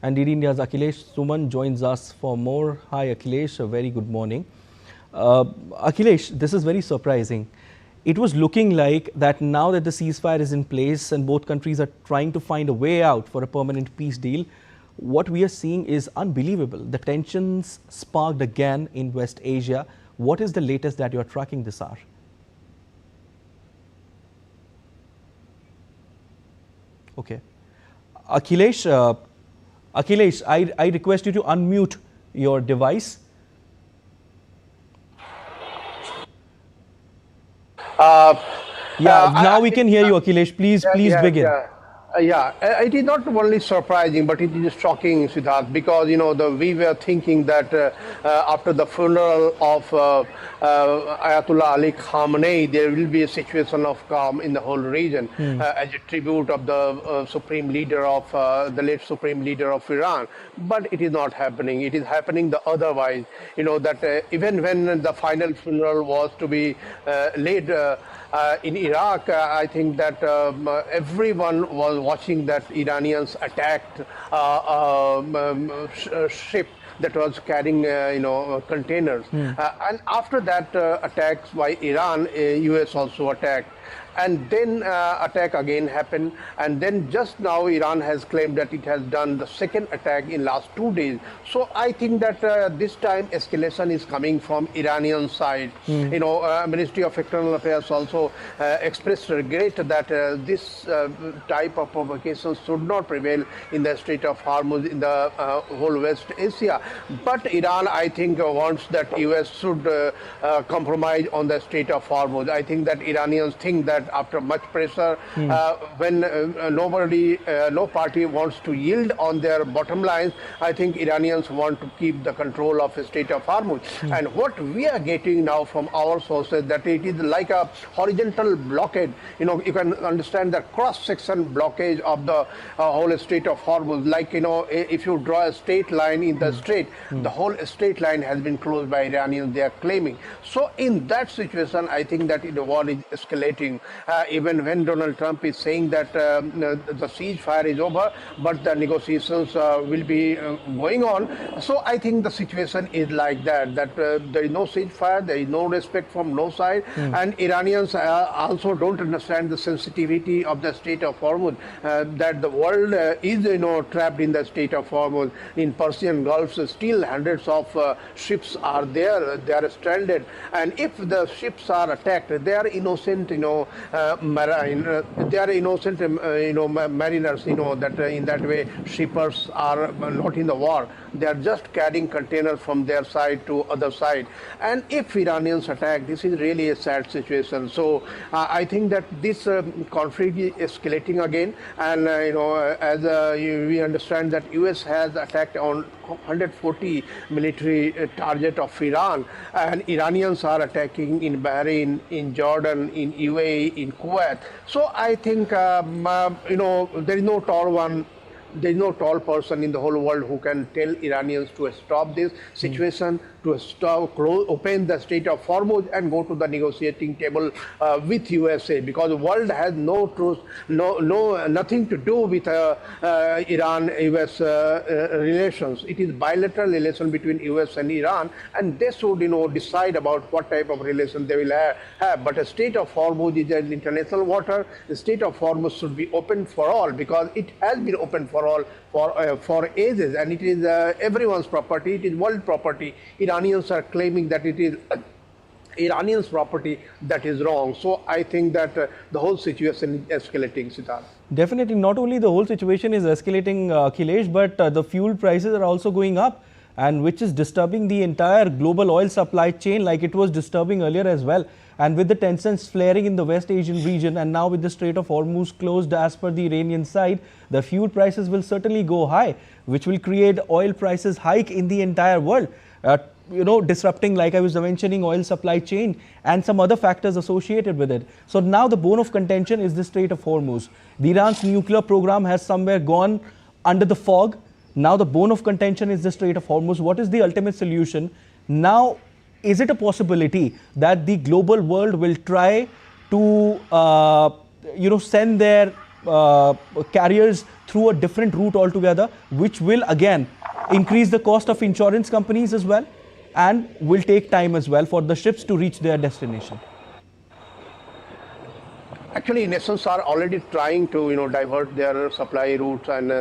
And DD India's Akhilesh Suman joins us for more. Hi Akhilesh, a very good morning. Akhilesh, this is very surprising. It was looking like that now that the ceasefire is in place and both countries are trying to find a way out for a permanent peace deal, what we are seeing is unbelievable. The tensions sparked again in West Asia. What is the latest that you are tracking this hour? Okay. Akhilesh, Akhilesh, I request you to unmute your device. Uh, Now I we think, can hear you, Akhilesh. Please yeah, begin. yeah. It is not only surprising, but it is shocking, Siddharth, because we were thinking that after the funeral of Ayatollah Ali Khamenei, there will be a situation of calm in the whole region as a tribute of the supreme leader of the late supreme leader of Iran. But it is not happening. It is happening the otherwise. That even when the final funeral was to be laid. In Iraq, I think that everyone was watching that Iranians attacked ship that was carrying, containers. And after that attacks by Iran, US also attacked. And then attack again happened, and then just now Iran has claimed that it has done the second attack in last 2 days. So I think that this time escalation is coming from Iranian side. Ministry of External Affairs also expressed regret that this type of provocations should not prevail in the Strait of Hormuz in the whole West Asia. But Iran, I think, wants that US should compromise on the Strait of Hormuz. I think that Iranians think that after much pressure, when no party wants to yield on their bottom lines, I think Iranians want to keep the control of the Strait of Hormuz. And what we are getting now from our sources, that it is like a horizontal blockade. You can understand the cross-section blockage of the whole Strait of Hormuz. Like, if you draw a straight line in the strait, the whole straight line has been closed by Iranians, they are claiming. So in that situation, I think that the war is escalating. Even when Donald Trump is saying that the ceasefire is over, but the negotiations will be going on. So I think the situation is like that, there is no ceasefire, there is no respect from no side, and Iranians also don't understand the sensitivity of the Strait of Hormuz, that the world is trapped in the Strait of Hormuz. In Persian Gulf, still hundreds of ships are there, they are stranded, and if the ships are attacked, they are innocent, marine, they are innocent, mariners, that in that way shippers are not in the war. They are just carrying containers from their side to other side. And if Iranians attack, this is really a sad situation. So I think that this conflict is escalating again. And as we understand that US has attacked on 140 military target of Iran, and Iranians are attacking in Bahrain, in Jordan, in UAE, in Kuwait. So I think there is no tall one. There is no tall person in the whole world who can tell Iranians to stop this situation, to open the Strait of Hormuz and go to the negotiating table with USA, because the world has no truth, nothing to do with Iran-US relations. It is bilateral relation between US and Iran, and they should decide about what type of relation they will have. But the Strait of Hormuz is an international water. The Strait of Hormuz should be open for all, because it has been open for all for ages, and it is everyone's property. It is world property. Iranians are claiming that it is Iranians' property that is wrong. So I think that the whole situation is escalating, Siddharth. Definitely, not only the whole situation is escalating, Akhilesh, but the fuel prices are also going up, and which is disturbing the entire global oil supply chain, like it was disturbing earlier as well. And with the tensions flaring in the West Asian region, and now with the Strait of Hormuz closed as per the Iranian side, the fuel prices will certainly go high, which will create oil prices hike in the entire world. Disrupting, like I was mentioning, oil supply chain and some other factors associated with it. So now the bone of contention is the Strait of Hormuz. The Iran's nuclear program has somewhere gone under the fog. Now the bone of contention is the Strait of Hormuz. What is the ultimate solution? Now, is it a possibility that the global world will try to, send their carriers through a different route altogether, which will again increase the cost of insurance companies as well, and will take time as well for the ships to reach their destination. Actually, nations are already trying to, divert their supply routes, and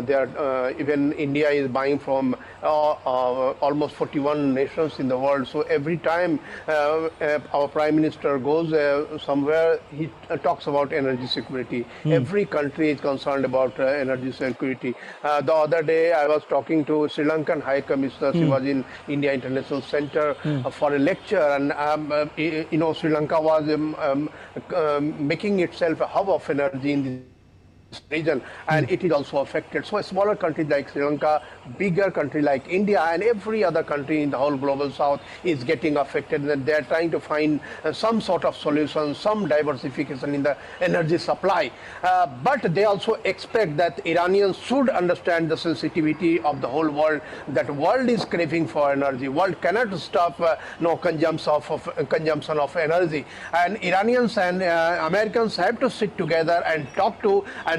even India is buying from almost 41 nations in the world. So every time our Prime Minister goes somewhere, he talks about energy security. Every country is concerned about energy security. The other day, I was talking to Sri Lankan High Commissioner. She was in India International Center for a lecture, and Sri Lanka was making itself a hub of energy in this region, and it is also affected. So a smaller country like Sri Lanka, bigger country like India, and every other country in the whole global south is getting affected, and they are trying to find some sort of solution, some diversification in the energy supply. But they also expect that Iranians should understand the sensitivity of the whole world, that world is craving for energy. World cannot stop consumption of energy, and Iranians and Americans have to sit together and talk to and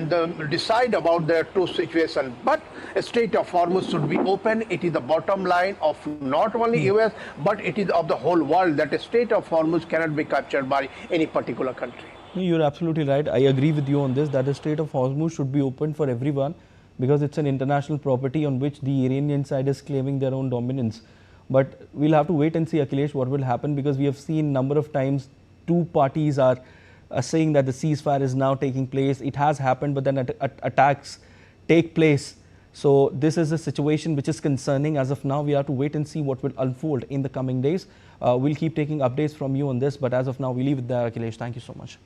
decide about their two situations. But a Strait of Hormuz should be open. It is the bottom line of not only US, but it is of the whole world, that a Strait of Hormuz cannot be captured by any particular country. You're absolutely right. I agree with you on this, that the Strait of Hormuz should be open for everyone, because it's an international property on which the Iranian side is claiming their own dominance. But we'll have to wait and see, Akhilesh, what will happen, because we have seen number of times two parties are saying that the ceasefire is now taking place. It has happened, but then attacks take place. So this is a situation which is concerning. As of now, we have to wait and see what will unfold in the coming days. We'll keep taking updates from you on this, but as of now, we leave it there, Akhilesh. Thank you so much.